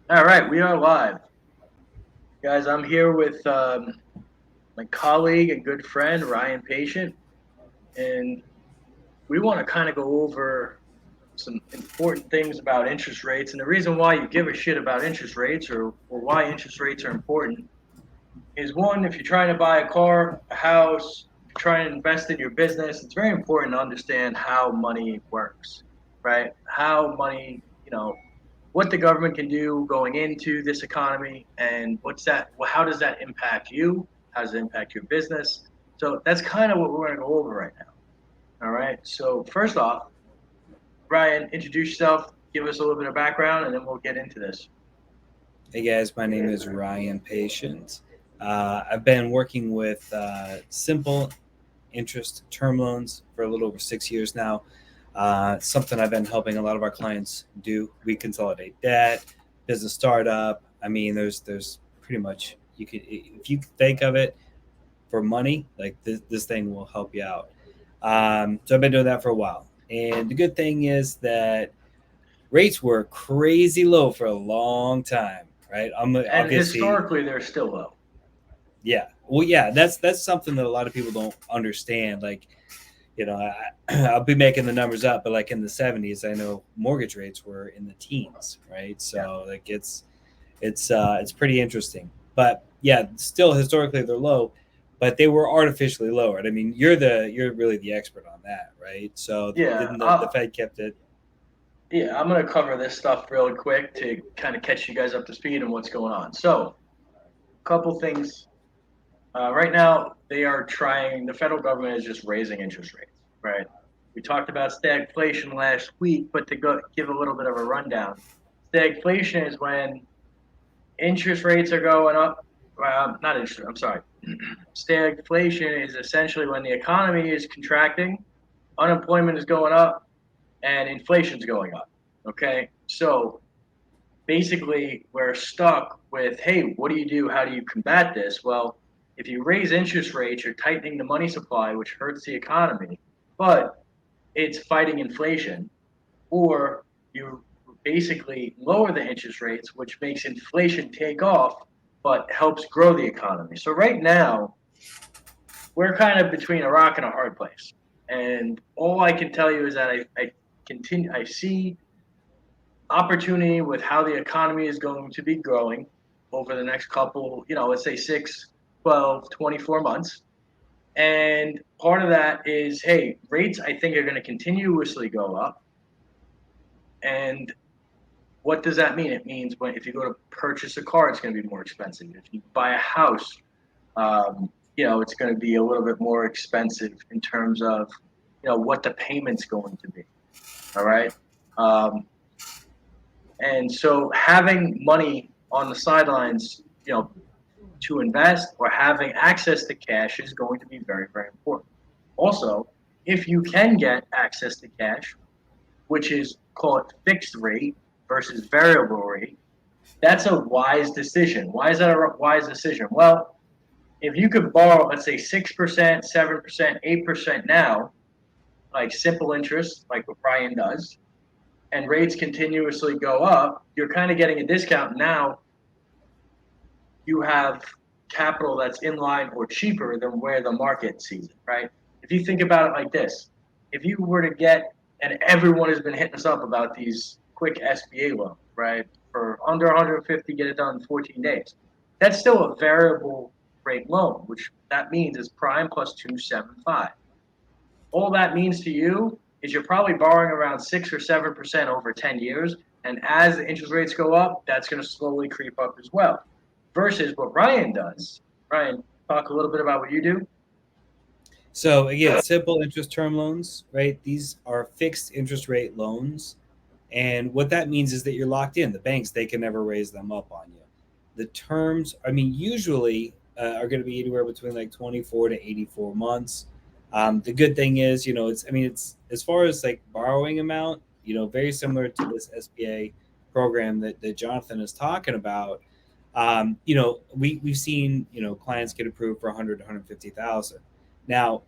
All right, we are live. Guys, I'm here with my colleague and good friend, Ryan Patient, and we want to kind of go over some important things about interest rates and the reason why you give a shit about interest rates or why interest rates are important is one, if you're trying to buy a car, a house, if you're trying to invest in your business, it's very important to understand how money works, right? How money, what the government can do going into this economy and what's that, well, how does that impact you? How does it impact your business? So that's kind of what we're going to go over right now. All right. So, first off, Brian, introduce yourself, give us a little bit of background, and then we'll get into this. Hey guys, my name is Ryan Patient. I've been working with simple interest term loans for a little over 6 years now. Something I've been helping a lot of our clients do. We consolidate debt, business startup. I mean, there's pretty much you could if you think of it for money, like this thing will help you out. So I've been doing that for a while, and the good thing is that rates were crazy low for a long time, right? I'm And obviously, historically, they're still low. yeah. Well, yeah, that's something that a lot of people don't understand. Like, I'll be making the numbers up, but like in the '70s, I know mortgage rates were in the teens, right? Yeah. So like it's pretty interesting. But yeah, still historically they're low, but they were artificially lowered. I mean, you're really the expert on that, right? So Yeah. then the Fed kept it. Yeah, I'm going to cover this stuff really quick to kind of catch you guys up to speed on what's going on. So, a couple things. Right now, the federal government is just raising interest rates, right? We talked about stagflation last week, but to give a little bit of a rundown, stagflation is when interest rates are going up. Not interest, I'm sorry. Stagflation is essentially when the economy is contracting, unemployment is going up, and inflation's going up. Okay, so basically we're stuck with, hey, what do you do? How do you combat this? Well, if you raise interest rates, you're tightening the money supply, which hurts the economy, but it's fighting inflation. Or you basically lower the interest rates, which makes inflation take off, but helps grow the economy. So right now, we're kind of between a rock and a hard place. And all I can tell you is that I see opportunity with how the economy is going to be growing over the next couple, let's say 6, 12, 24 months. And part of that is, hey, rates I think are going to continuously go up. And what does that mean? It means when if you go to purchase a car, it's going to be more expensive. If you buy a house, it's going to be a little bit more expensive in terms of, what the payment's going to be. All right. Um, And so having money on the sidelines, to invest or having access to cash is going to be very, very important. Also, if you can get access to cash, which is called fixed rate versus variable rate, that's a wise decision. Why is that a wise decision? Well, if you could borrow, let's say 6%, 7%, 8% now, like simple interest, like what Brian does, and rates continuously go up, you're kind of getting a discount now. You have capital that's in line or cheaper than where the market sees it, right? If you think about it like this, if you were to get, and everyone has been hitting us up about these quick SBA loans, right? For under 150, get it done in 14 days. That's still a variable rate loan, which that means is prime plus 275. All that means to you is you're probably borrowing around 6 or 7% over 10 years. And as the interest rates go up, that's going to slowly creep up as well. Versus what Ryan does. Ryan, talk a little bit about what you do. So again, simple interest term loans, right? These are fixed interest rate loans. And what that means is that you're locked in. The banks, they can never raise them up on you. The terms, I mean, usually are going to be anywhere between like 24 to 84 months. The good thing is, it's as far as like borrowing amount, very similar to this SBA program that Jonathan is talking about. We've seen, clients get approved for 100 to 150,000. Now,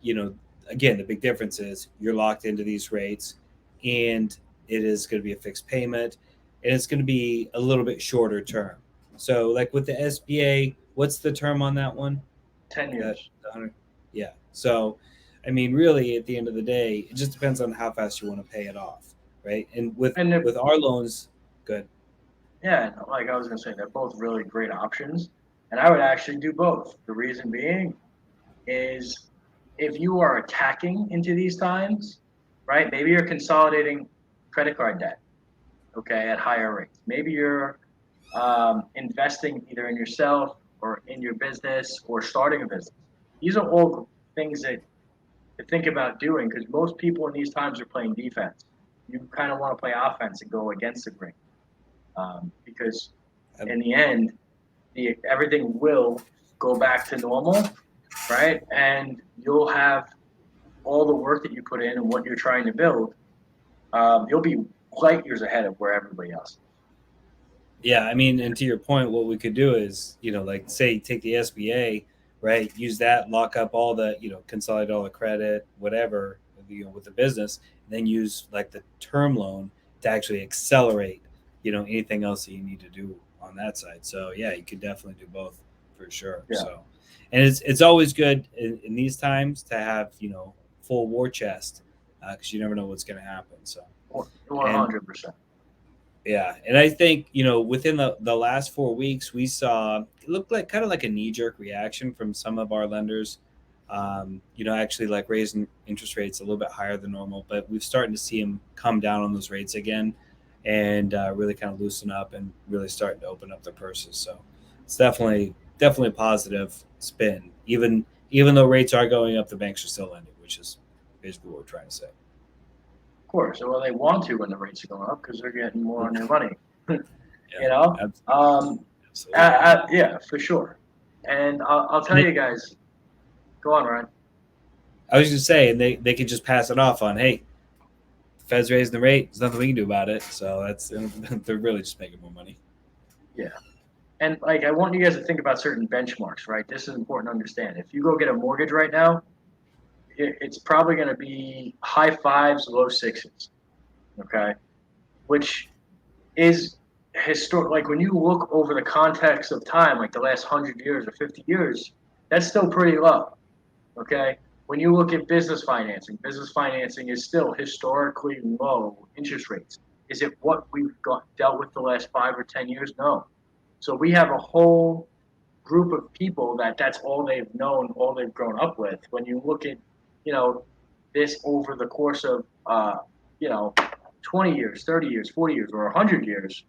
you know, again, the big difference is you're locked into these rates and it is going to be a fixed payment. and it's going to be a little bit shorter term. So, like with the SBA, what's the term on that one? 10 That years. 100, yeah. So, I mean, really, at the end of the day, it just depends on how fast you want to pay it off, right? And with And with our loans, good. yeah, like I was gonna say, they're both really great options, and I would actually do both. The reason being is if you are attacking into these times, right? Maybe you're consolidating credit card debt, okay, at higher rates. Maybe you're investing either in yourself or in your business or starting a business. These are all things that to think about doing because most people in these times are playing defense. You kind of want to play offense and go against the grain because Um, in the end, everything will go back to normal, right? And you'll have all the work that you put in and what you're trying to build. You'll be light years ahead of where everybody else is. Yeah, I mean, and to your point, what we could do is, like say take the SBA, right? Use that, lock up all the, consolidate all the credit, whatever, with the business, and then use like the term loan to actually accelerate, anything else that you need to do on that side. So yeah, you could definitely do both for sure. Yeah, So, and it's always good in these times to have, full war chest because you never know what's going to happen. So, one and hundred percent. yeah, and I think within the last 4 weeks, we saw it looked like kind of like a knee jerk reaction from some of our lenders. Actually like raising interest rates a little bit higher than normal, but we've starting to see them come down on those rates again, and really kind of loosen up and really starting to open up their purses. So it's definitely a positive spin. Even though rates are going up, the banks are still lending, which is basically what we're trying to say. Of course. Well, they want to when the rates are going up because they're getting more on their money. Yeah, you know, absolutely. yeah, for sure. And I'll tell you guys. Go on, Ryan. I was just saying they could just pass it off on, hey, the Fed's raising the rate. There's nothing we can do about it. So they're really just making more money. Yeah. And like I want you guys to think about certain benchmarks, right? This is important to understand. If you go get a mortgage right now, it's probably going to be high fives, low sixes, okay? Which is historic. Like when you look over the context of time, like the last 100 years or 50 years, that's still pretty low, okay? When you look at business financing is still historically low interest rates. Is it what we've got dealt with the last 5 or 10 years? No. So we have a whole group of people that's all they've known, all they've grown up with. When you look at, you know, this over the course of, you know, 20 years, 30 years, 40 years, or 100 years,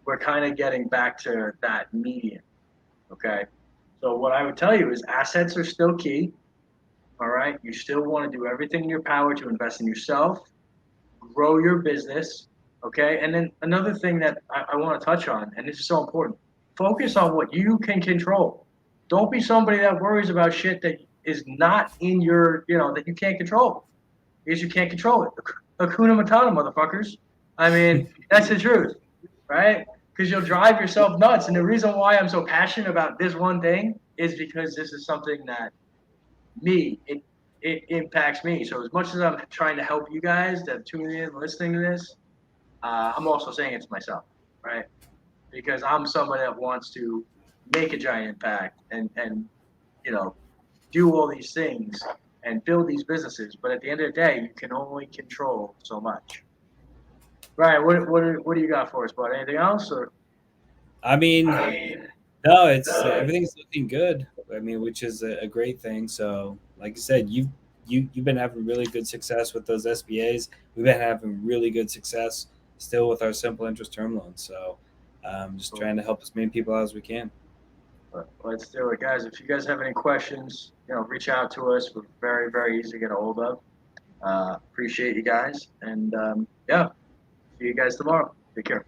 we're kind of getting back to that median. Okay. So what I would tell you is assets are still key. All right. You still want to do everything in your power to invest in yourself, grow your business. Okay. And then another thing that I want to touch on, and this is so important, focus on what you can control. Don't be somebody that worries about shit that is not in your, that you can't control because you can't control it. Hakuna Matata, motherfuckers. I mean, that's the truth, right? Because you'll drive yourself nuts. And the reason why I'm so passionate about this one thing is because this is something that it impacts me. So as much as I'm trying to help you guys that are tuning in, listening to this, I'm also saying it to myself, right? Because I'm someone that wants to make a giant impact and you know do all these things and build these businesses. But at the end of the day, you can only control so much. Ryan, what do you got for us, bud? Anything else? Or I mean, no, it's everything's looking good. I mean, which is a great thing. So, like I said, you've been having really good success with those SBAs. We've been having really good success still with our simple interest term loans. So, just trying to help as many people out as we can. but let's do it, guys. If you guys have any questions, reach out to us. We're very, very easy to get a hold of. Appreciate you guys, and yeah, see you guys tomorrow. Take care.